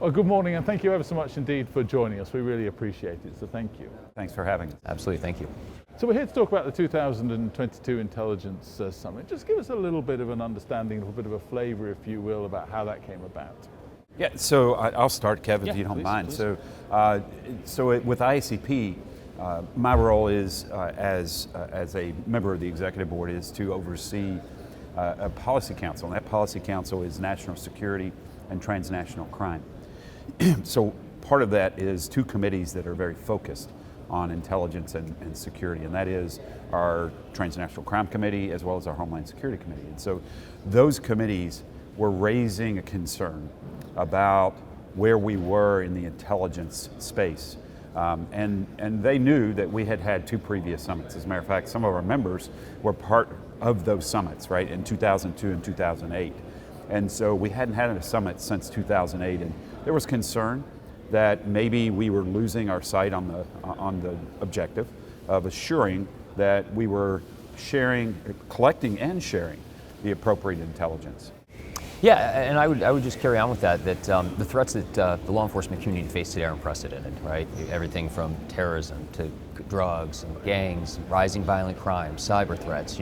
Well, good morning, and thank you ever so much indeed for joining us. We really appreciate it, so thank you. Thanks for having us. Absolutely, thank you. So we're here to talk about the 2022 Intelligence Summit. Just give us a little bit of an understanding, a little bit of a flavor, if you will, about how that came about. Yeah, so I'll start, Kev, if you don't mind. Please. So with IACP, my role is as a member of the executive board is to oversee a policy council, and that policy council is national security and transnational crime. So part of that is two committees that are very focused on intelligence and security, and that is our Transnational Crime Committee as well as our Homeland Security Committee. And so those committees were raising a concern about where we were in the intelligence space. And they knew that we had had two previous summits. As a matter of fact, some of our members were part of those summits, right, in 2002 and 2008. And so we hadn't had a summit since 2008, and there was concern that maybe we were losing our sight on the objective of assuring that we were collecting and sharing the appropriate intelligence. Yeah, and I would just carry on with that the threats that the law enforcement community face today are unprecedented, right? Everything from terrorism to drugs and gangs, rising violent crime, cyber threats,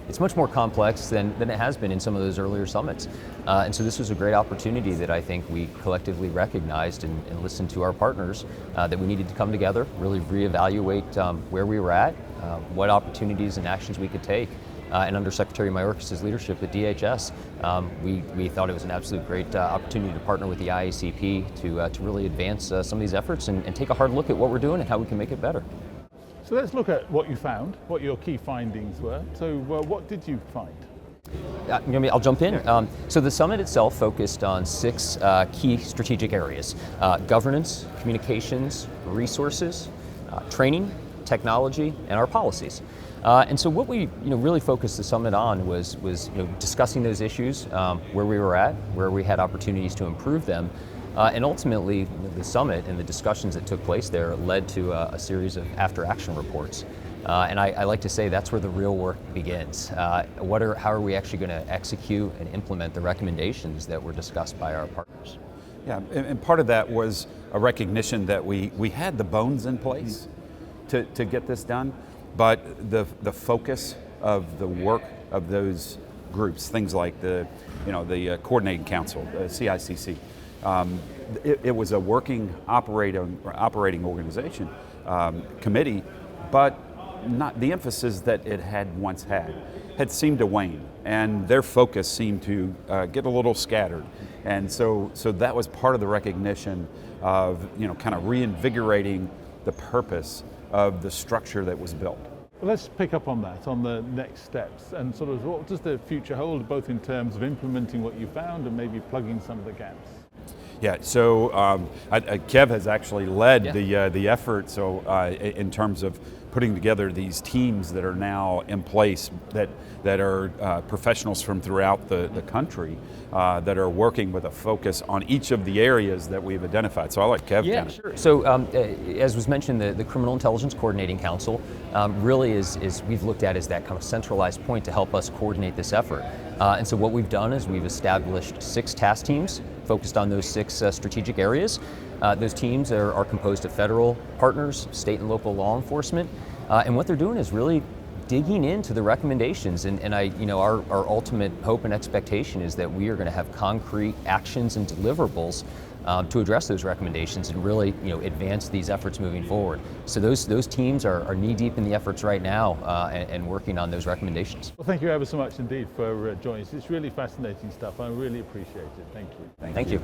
it's much more complex than it has been in some of those earlier summits. And so this was a great opportunity that I think we collectively recognized and listened to our partners that we needed to come together, really reevaluate where we were at, what opportunities and actions we could take. And under Secretary Mayorkas' leadership at DHS, we thought it was an absolute great opportunity to partner with the IACP to really advance some of these efforts and take a hard look at what we're doing and how we can make it better. So let's look at what you found, what your key findings were. So what did you find? I'll jump in. So the summit itself focused on 6 key strategic areas: governance, communications, resources, training, technology, and our policies. And so what we really focused the summit on was discussing those issues, where we were at, where we had opportunities to improve them, and ultimately the summit and the discussions that took place there led to a series of after-action reports. And I like to say that's where the real work begins. How are we actually going to execute and implement the recommendations that were discussed by our partners? Yeah, and part of that was a recognition that we had the bones in place to get this done. But the focus of the work of those groups, things like the Coordinating Council, the CICC, it was a working operating organization committee, but not the emphasis that it had once had seemed to wane, and their focus seemed to get a little scattered, and so that was part of the recognition of kind of reinvigorating the purpose of the structure that was built. Well, let's pick up on that, on the next steps, and sort of what does the future hold, both in terms of implementing what you found and maybe plugging some of the gaps? Yeah, so Kev has actually led the effort. So in terms of putting together these teams that are now in place, that are professionals from throughout the country that are working with a focus on each of the areas that we've identified. So I'll let Kev. Yeah, sure. So as was mentioned, the Criminal Intelligence Coordinating Council really is we've looked at as that kind of centralized point to help us coordinate this effort. And so what we've done is we've established 6 task teams focused on those 6 strategic areas. Those teams are composed of federal partners, state and local law enforcement, and what they're doing is really digging into the recommendations. And our ultimate hope and expectation is that we are going to have concrete actions and deliverables to address those recommendations and really advance these efforts moving forward. So those teams are knee deep in the efforts right now and working on those recommendations. Well, thank you ever so much indeed for joining us. It's really fascinating stuff. I really appreciate it. Thank you. Thank you.